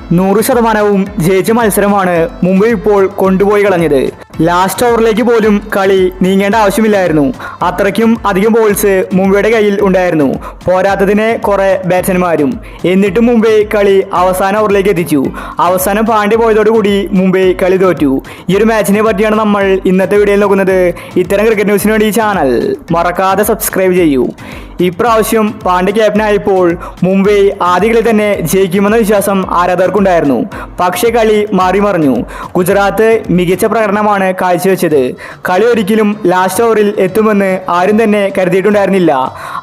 100% ജയിച്ച മത്സരമാണ് മുംബൈ ഇപ്പോൾ കൊണ്ടുപോയി കളഞ്ഞത്. ലാസ്റ്റ് ഓവറിലേക്ക് പോലും കളി നീങ്ങേണ്ട ആവശ്യമില്ലായിരുന്നു. അത്രയ്ക്കും അധികം ബോൾസ് മുംബൈയുടെ കയ്യിൽ ഉണ്ടായിരുന്നു. പോരാത്തതിന് കുറെ ബാറ്റ്സ്മാൻമാരും. എന്നിട്ടും മുംബൈ കളി അവസാന ഓവറിലേക്ക് എത്തിച്ചു. അവസാനം പാണ്ഡ്യ പോയതോടുകൂടി മുംബൈ കളി തോറ്റു. ഈ ഒരു മാച്ചിനെ പറ്റിയാണ് നമ്മൾ ഇന്നത്തെ വീഡിയോയിൽ നോക്കുന്നത്. ഇത്തരം ക്രിക്കറ്റ് ന്യൂസിന് വേണ്ടി ഈ ചാനൽ മറക്കാതെ സബ്സ്ക്രൈബ് ചെയ്യൂ. ഇപ്രാവശ്യം പാണ്ഡ്യ ക്യാപ്റ്റനായപ്പോൾ മുംബൈ ആദ്യ കളി തന്നെ ജയിക്കുമെന്ന വിശ്വാസം ആരാധകർക്കുണ്ടായിരുന്നു. പക്ഷേ കളി മാറിമറിഞ്ഞു. ഗുജറാത്ത് മികച്ച പ്രകടനമാണ് കാഴ്ചവെച്ചത്. കളി ഒരിക്കലും ലാസ്റ്റ് ഓവറിൽ എത്തുമെന്ന് ആരും തന്നെ കരുതിയിട്ടുണ്ടായിരുന്നില്ല.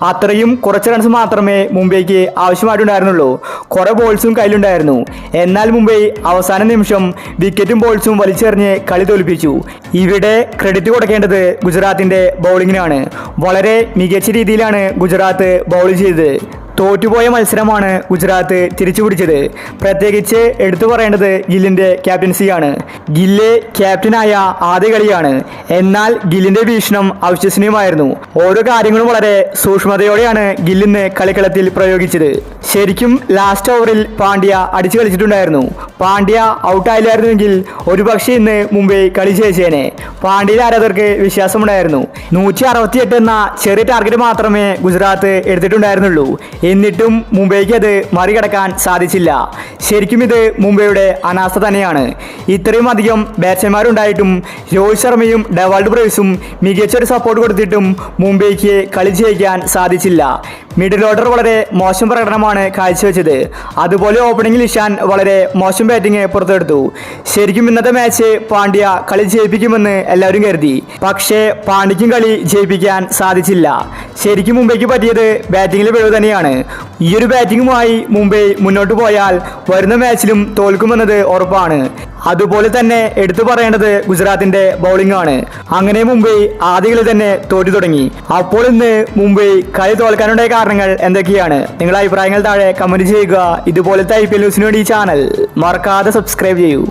അത്രയും കുറച്ച് റൺസ് മാത്രമേ മുംബൈക്ക് ആവശ്യമായിട്ടുണ്ടായിരുന്നുള്ളൂ. കുറെ ബോൾസും കയ്യിലുണ്ടായിരുന്നു. എന്നാൽ മുംബൈ അവസാന നിമിഷം വിക്കറ്റും ബോൾസും വലിച്ചെറിഞ്ഞ് കളി തോൽപ്പിച്ചു. ഇവിടെ ക്രെഡിറ്റ് കൊടുക്കേണ്ടത് ഗുജറാത്തിന്റെ ബൗളിങ്ങിനാണ്. വളരെ മികച്ച രീതിയിലാണ് ഗുജറാത്ത് ബൗൾ ചെയ്തത്. തോറ്റുപോയ മത്സരമാണ് ഗുജറാത്ത് തിരിച്ചുപിടിച്ചത്. പ്രത്യേകിച്ച് എടുത്തു പറയേണ്ടത് ഗില്ലിന്റെ ക്യാപ്റ്റൻസിയാണ്. ഗില്ല് ക്യാപ്റ്റനായ ആദ്യ കളിയാണ്. എന്നാൽ ഗില്ലിന്റെ വീക്ഷണം അവിശ്വസനീയമായിരുന്നു. ഓരോ കാര്യങ്ങളും വളരെ സൂക്ഷ്മതയോടെയാണ് ഗില്ലിന്ന് കളിക്കളത്തിൽ പ്രയോഗിച്ചത്. ശരിക്കും ലാസ്റ്റ് ഓവറിൽ പാണ്ഡ്യ അടിച്ചു കളിച്ചിട്ടുണ്ടായിരുന്നു. പാണ്ഡ്യ ഔട്ടായില്ലായിരുന്നുവെങ്കിൽ ഒരുപക്ഷെ ഇന്ന് മുംബൈ കളി ജയിച്ചേനെ. പാണ്ഡ്യയിലെ ആരാധകർക്ക് വിശ്വാസമുണ്ടായിരുന്നു. 168 എന്ന ചെറിയ ടാർഗറ്റ് മാത്രമേ ഗുജറാത്ത് എടുത്തിട്ടുണ്ടായിരുന്നുള്ളൂ. എന്നിട്ടും മുംബൈക്ക് അത് മറികടക്കാൻ സാധിച്ചില്ല. ശരിക്കും ഇത് മുംബൈയുടെ അനാസ്ഥ തന്നെയാണ്. ഇത്രയും അധികം ബാറ്റ്സ്മാൻമാരുണ്ടായിട്ടും രോഹിത് ശർമ്മയും ഡെവാൾഡ് ബ്രേസും മികച്ചൊരു സപ്പോർട്ട് കൊടുത്തിട്ടും മുംബൈക്ക് കളി ജയിക്കാൻ സാധിച്ചില്ല. മിഡിൽ ഓർഡർ വളരെ മോശം പ്രകടനമാണ് കാഴ്ചവെച്ചത്. അതുപോലെ ഓപ്പണിംഗിൽ ഇഷാൻ വളരെ മോശം ബാറ്റിംഗ് പുറത്തെടുത്തു. ശരിക്കും ഇന്നത്തെ മാച്ച് പാണ്ഡ്യ കളി ജയിപ്പിക്കുമെന്ന് എല്ലാവരും കരുതി. പക്ഷേ പാണ്ഡ്യയ്ക്കും കളി ജയിപ്പിക്കാൻ സാധിച്ചില്ല. ശരിക്കും മുംബൈക്ക് പറ്റിയത് ബാറ്റിംഗിലെ പിഴവ് തന്നെയാണ്. ഈ ഒരു ബാറ്റിംഗുമായി മുംബൈ മുന്നോട്ട് പോയാൽ വരുന്ന മാച്ചിലും തോൽക്കുമെന്നത് ഉറപ്പാണ്. അതുപോലെ തന്നെ എടുത്തു പറയേണ്ടത് ഗുജറാത്തിന്റെ ബൗളിംഗ് ആണ്. അങ്ങനെ മുംബൈ ആദ്യ കളി തന്നെ തോറ്റു തുടങ്ങി. അപ്പോൾ ഇന്ന് മുംബൈ കളി തോൽക്കാനുണ്ടായ കാരണങ്ങൾ എന്തൊക്കെയാണ്? നിങ്ങളുടെ അഭിപ്രായങ്ങൾ താഴെ കമന്റ് ചെയ്യുക. ഇതുപോലത്തെ IPL ന്യൂസിന് വേണ്ടി ഈ ചാനൽ മറക്കാതെ സബ്സ്ക്രൈബ് ചെയ്യൂ.